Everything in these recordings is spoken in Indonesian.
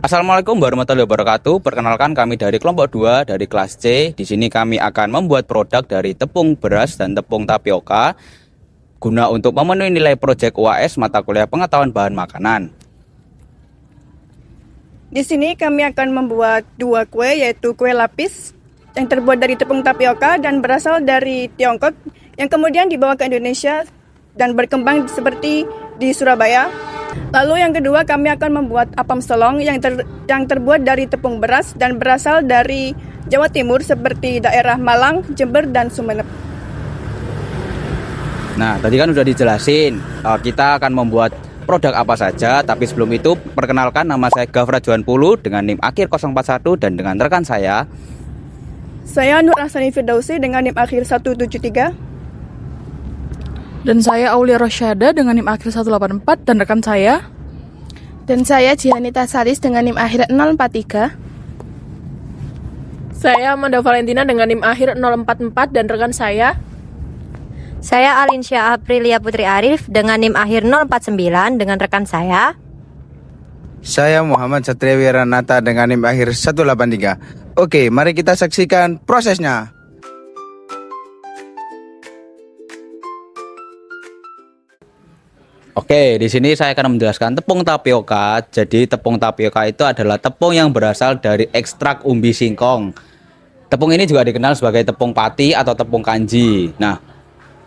Assalamualaikum warahmatullahi wabarakatuh. Perkenalkan kami dari kelompok 2 dari kelas C. Di sini kami akan membuat produk dari tepung beras dan tepung tapioka guna untuk memenuhi nilai proyek UAS mata kuliah pengetahuan bahan makanan. Di sini kami akan membuat dua kue, yaitu kue lapis yang terbuat dari tepung tapioka dan berasal dari Tiongkok, yang kemudian dibawa ke Indonesia dan berkembang seperti di Surabaya. Lalu yang kedua, kami akan membuat apam selong yang terbuat dari tepung beras dan berasal dari Jawa Timur seperti daerah Malang, Jember, dan Sumeneb. Nah, tadi kan udah dijelasin kita akan membuat produk apa saja, tapi sebelum itu perkenalkan, nama saya Gafra Juan Pulu dengan NIM akhir 041 dan dengan rekan saya Nur Ahsani Firdausi dengan NIM akhir 173. Dan saya Aulia Rosyada dengan NIM akhir 184 dan rekan saya. Dan saya Jihanita Salis dengan NIM akhir 043. Saya Amanda Valentina dengan NIM akhir 044 dan rekan saya. Saya Alinsya Aprilia Putri Arif dengan NIM akhir 049 dengan rekan saya. Saya Muhammad Satria Wiranata dengan NIM akhir 183. Oke, mari kita saksikan prosesnya. Oke, di sini saya akan menjelaskan tepung tapioka. Jadi tepung tapioka itu adalah tepung yang berasal dari ekstrak umbi singkong. Tepung ini juga dikenal sebagai tepung pati atau tepung kanji. Nah,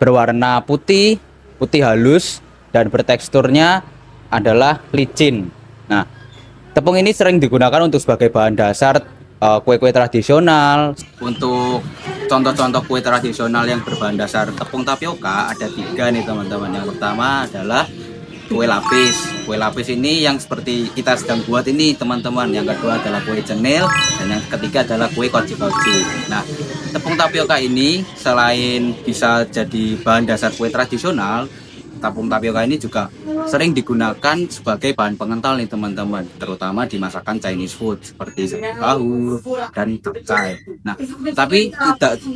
berwarna putih, putih halus, dan berteksturnya adalah licin. Nah, tepung ini sering digunakan untuk sebagai bahan dasar kue-kue tradisional. Untuk contoh-contoh kue tradisional yang berbahan dasar tepung tapioka ada 3 nih teman-teman. Yang pertama adalah kue lapis. Kue lapis ini yang seperti kita sedang buat ini teman-teman. Yang kedua adalah kue cenil, dan yang ketiga adalah kue koji-koji. Nah, tepung tapioka ini selain bisa jadi bahan dasar kue tradisional, tepung tapioka ini juga sering digunakan sebagai bahan pengental nih teman-teman, terutama di masakan Chinese food seperti tahu dan capcay. Nah, tapi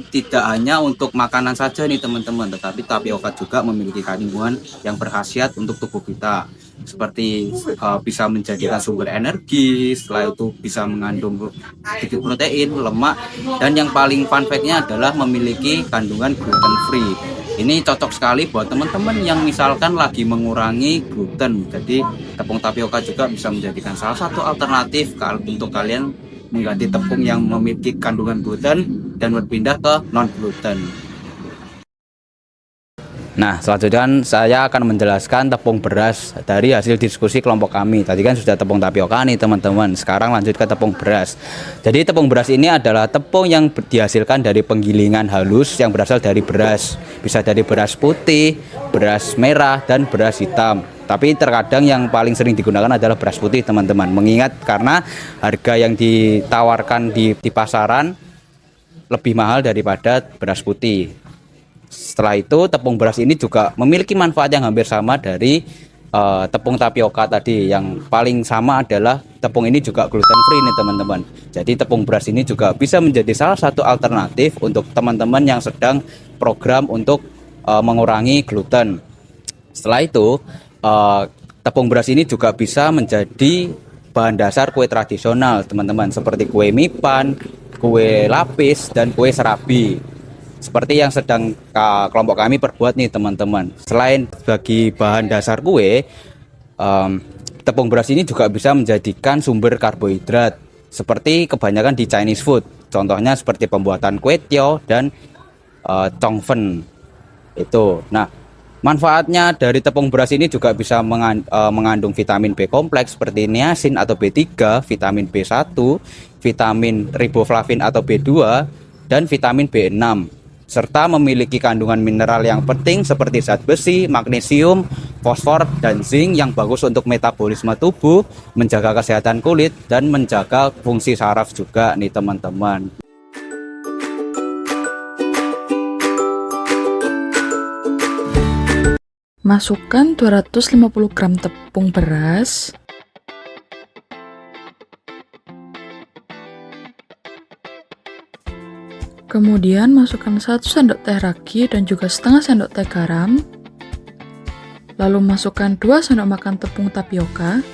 tidak hanya untuk makanan saja nih teman-teman, tetapi tapioka juga memiliki kandungan yang berkhasiat untuk tubuh kita, seperti bisa menjadikan sumber energi, setelah itu bisa mengandung sedikit protein, lemak, dan yang paling fun fact-nya adalah memiliki kandungan gluten free. Ini cocok sekali buat teman-teman yang misalkan lagi mengurangi gluten. Jadi tepung tapioka juga bisa menjadikan salah satu alternatif untuk kalian mengganti tepung yang memiliki kandungan gluten dan berpindah ke non gluten. Nah, selanjutnya saya akan menjelaskan tepung beras dari hasil diskusi kelompok kami. Tadi kan sudah tepung tapioka nih teman-teman. Sekarang lanjut ke tepung beras. Jadi tepung beras ini adalah tepung yang dihasilkan dari penggilingan halus yang berasal dari beras. Bisa dari beras putih, beras merah, dan beras hitam. Tapi terkadang yang paling sering digunakan adalah beras putih teman-teman. Mengingat karena harga yang ditawarkan di pasaran lebih mahal daripada beras putih. Setelah itu tepung beras ini juga memiliki manfaat yang hampir sama dari tepung tapioka tadi. Yang paling sama adalah tepung ini juga gluten free nih teman-teman. Jadi tepung beras ini juga bisa menjadi salah satu alternatif untuk teman-teman yang sedang program untuk mengurangi gluten. Setelah itu tepung beras ini juga bisa menjadi bahan dasar kue tradisional teman-teman, seperti kue mipan, kue lapis, dan kue serabi, seperti yang sedang kelompok kami perbuat nih teman-teman. Selain bagi bahan dasar kue, tepung beras ini juga bisa menjadikan sumber karbohidrat seperti kebanyakan di Chinese food. Contohnya seperti pembuatan kue tio dan chongfen itu. Nah, manfaatnya dari tepung beras ini juga bisa mengandung vitamin B kompleks seperti niacin atau B3, vitamin B1, vitamin riboflavin atau B2, dan vitamin B6. Serta memiliki kandungan mineral yang penting seperti zat besi, magnesium, fosfor, dan zinc yang bagus untuk metabolisme tubuh, menjaga kesehatan kulit, dan menjaga fungsi saraf juga nih teman-teman. Masukkan 250 gram tepung beras. Kemudian masukkan 1 sendok teh ragi dan juga setengah sendok teh garam. Lalu masukkan 2 sendok makan tepung tapioka.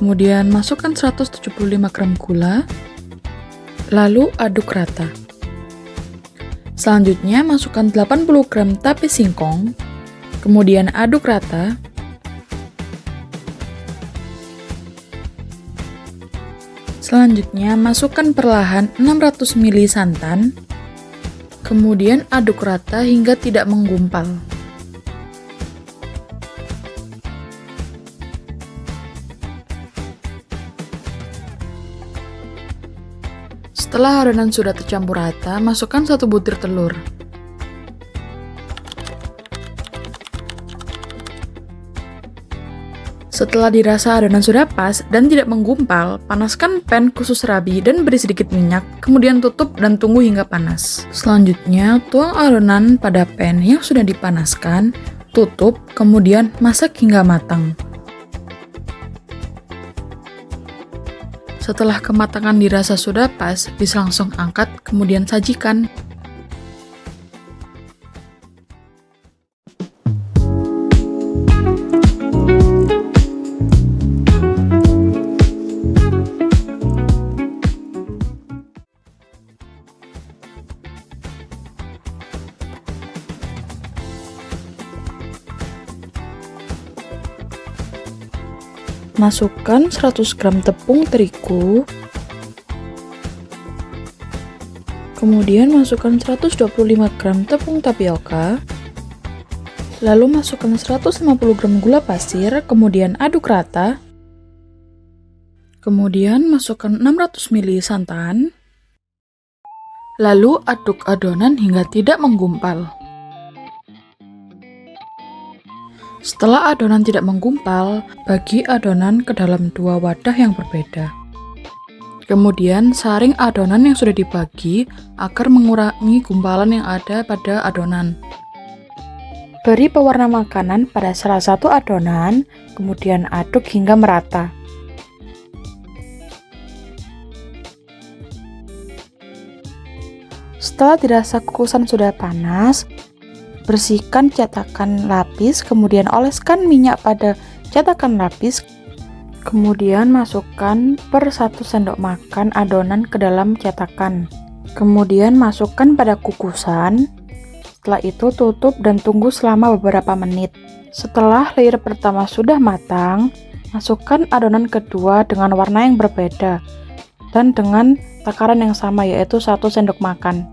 Kemudian masukkan 175 gram gula, lalu aduk rata. Selanjutnya masukkan 80 gram tape singkong, kemudian aduk rata. Selanjutnya masukkan perlahan 600 ml santan, kemudian aduk rata hingga tidak menggumpal. Setelah adonan sudah tercampur rata, masukkan 1 butir telur. Setelah dirasa adonan sudah pas dan tidak menggumpal, panaskan pan khusus serabi dan beri sedikit minyak, kemudian tutup dan tunggu hingga panas. Selanjutnya, tuang adonan pada pan yang sudah dipanaskan, tutup, kemudian masak hingga matang. Setelah kematangan dirasa sudah pas, bisa langsung angkat, kemudian sajikan. Masukkan 100 gram tepung terigu, kemudian masukkan 125 gram tepung tapioka, lalu masukkan 150 gram gula pasir, kemudian aduk rata, kemudian masukkan 600 ml santan, lalu aduk adonan hingga tidak menggumpal. Setelah adonan tidak menggumpal, bagi adonan ke dalam 2 wadah yang berbeda. Kemudian saring adonan yang sudah dibagi agar mengurangi gumpalan yang ada pada adonan. Beri pewarna makanan pada salah satu adonan, kemudian aduk hingga merata. Setelah dirasa kukusan sudah panas, bersihkan cetakan lapis, kemudian oleskan minyak pada cetakan lapis, kemudian masukkan per 1 sendok makan adonan ke dalam cetakan, kemudian masukkan pada kukusan. Setelah itu tutup dan tunggu selama beberapa menit. Setelah layer pertama sudah matang, masukkan adonan kedua dengan warna yang berbeda dan dengan takaran yang sama, yaitu 1 sendok makan.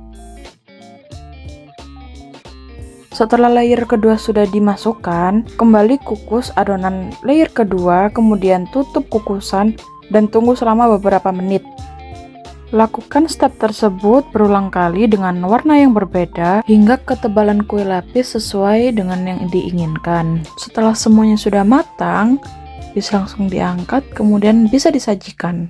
Setelah layer kedua sudah dimasukkan, kembali kukus adonan layer kedua, kemudian tutup kukusan dan tunggu selama beberapa menit. Lakukan step tersebut berulang kali dengan warna yang berbeda hingga ketebalan kue lapis sesuai dengan yang diinginkan. Setelah semuanya sudah matang, bisa langsung diangkat, kemudian bisa disajikan.